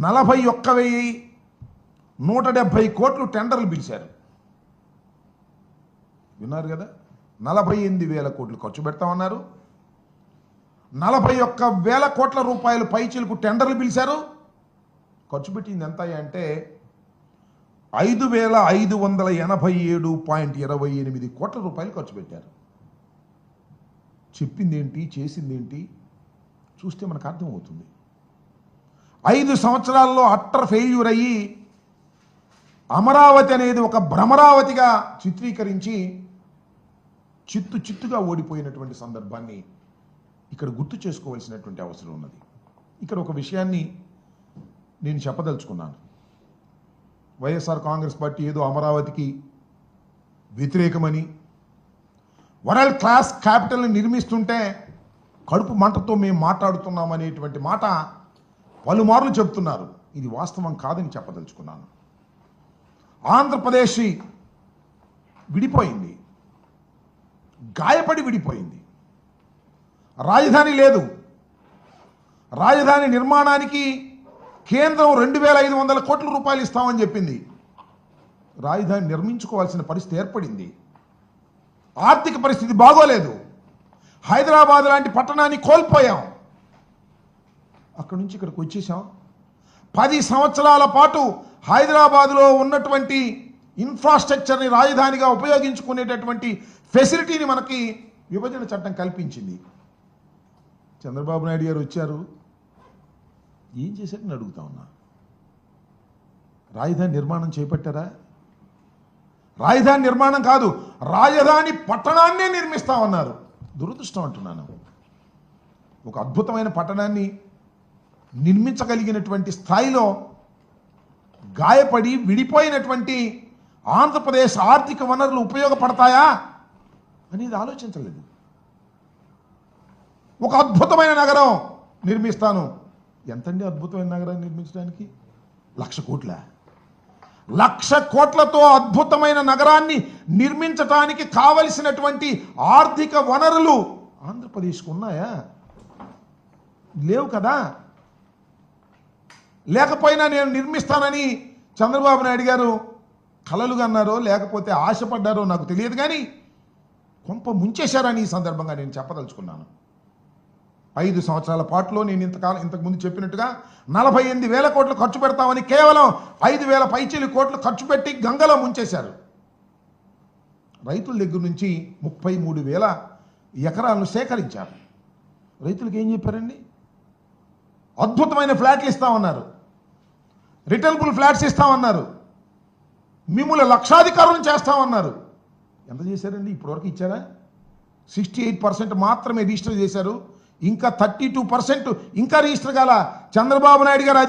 41,170 కోట్లు టెండర్లు పిలిచారు. విన్నారు కదా, 48,000 కోట్లు ఖర్చు పెడతామన్నారు. 41,000 కోట్ల రూపాయలు పైచీలకు టెండర్లు పిలిచారు. ఖర్చు పెట్టింది ఎంత అంటే 5,587.28 కోట్ల రూపాయలు ఖర్చు పెట్టారు. చెప్పింది ఏంటి, చేసింది ఏంటి చూస్తే మనకు అర్థమవుతుంది. 5 సంవత్సరాల్లో అట్టర్ ఫెయిల్యూర్ అయ్యి అమరావతి అనేది ఒక భ్రమరావతిగా చిత్రీకరించి చిత్తుగా ఓడిపోయినటువంటి సందర్భాన్ని ఇక్కడ గుర్తు చేసుకోవాల్సినటువంటి అవసరం ఉన్నది. ఇక్కడ ఒక విషయాన్ని నేను చెప్పదలుచుకున్నాను. వైఎస్ఆర్ కాంగ్రెస్ పార్టీ ఏదో అమరావతికి వ్యతిరేకమని, వరల్డ్ క్లాస్ క్యాపిటల్ని నిర్మిస్తుంటే కడుపు మంటతో మేము మాట్లాడుతున్నామనేటువంటి మాట పలుమార్లు చెప్తున్నారు. ఇది వాస్తవం కాదని చెప్పదలుచుకున్నాను. ఆంధ్రప్రదేశ్ విడిపోయింది, గాయపడి విడిపోయింది. రాజధాని లేదు. రాజధాని నిర్మాణానికి కేంద్రం 2,500 కోట్ల రూపాయలు ఇస్తామని చెప్పింది. రాజధాని నిర్మించుకోవాల్సిన పరిస్థితి ఏర్పడింది. ఆర్థిక పరిస్థితి బాగోలేదు. హైదరాబాద్ లాంటి పట్టణాన్ని కోల్పోయాం. అక్కడి నుంచి ఇక్కడికి వచ్చేసాం. 10 సంవత్సరాల పాటు హైదరాబాద్లో ఉన్నటువంటి ఇన్ఫ్రాస్ట్రక్చర్ని రాజధానిగా ఉపయోగించుకునేటటువంటి ఫెసిలిటీని మనకి విభజన చట్టం కల్పించింది. చంద్రబాబు నాయుడు గారు వచ్చారు, ఏం చేశారని అడుగుతా ఉన్నా. రాజధాని నిర్మాణం చేపట్టారా? రాజధాని నిర్మాణం కాదు, రాజధాని పట్టణాన్నే నిర్మిస్తామన్నారు. దురదృష్టం అంటున్నాను. ఒక అద్భుతమైన పట్టణాన్ని నిర్మించగలిగినటువంటి స్థాయిలో గాయపడి విడిపోయినటువంటి ఆంధ్రప్రదేశ్ ఆర్థిక వనరులు ఉపయోగపడతాయా అనేది ఆలోచించలేదు. ఒక అద్భుతమైన నగరం నిర్మిస్తాను. ఎంతండి అద్భుతమైన నగరాన్ని నిర్మించడానికి? 1,00,000 కోట్ల. 1,00,000 కోట్లతో అద్భుతమైన నగరాన్ని నిర్మించడానికి కావలసినటువంటి ఆర్థిక వనరులు ఆంధ్రప్రదేశ్కు ఉన్నాయా? లేవు కదా. లేకపోయినా నేను నిర్మిస్తానని చంద్రబాబు నాయుడు గారు కలలు కన్నారో లేకపోతే ఆశపడ్డారో నాకు తెలియదు, కానీ కొంప ముంచేశారని ఈ సందర్భంగా నేను చెప్పదలుచుకున్నాను. 5 సంవత్సరాల పాటులో నేను ఇంతకుముందు చెప్పినట్టుగా 48,000 కోట్లు ఖర్చు పెడతామని కేవలం 5,000 పైచీలు కోట్లు ఖర్చు పెట్టి గంగలో ముంచేశారు. రైతుల దగ్గర నుంచి 33,000 ఎకరాలను సేకరించారు. రైతులకు ఏం చెప్పారండి? అద్భుతమైన ఫ్లాట్లు ఇస్తామన్నారు, రిటర్నబుల్ ఫ్లాట్స్ ఇస్తామన్నారు, మిమ్మల్ని లక్షాధికారులను చేస్తామన్నారు. ఎంత చేశారండి? ఇప్పటివరకు ఇచ్చారా? 68% మాత్రమే రిజిస్టర్ చేశారు. ఇంకా 32% ఇంకా రిజిస్టర్ కాల. చంద్రబాబు నాయుడు గారు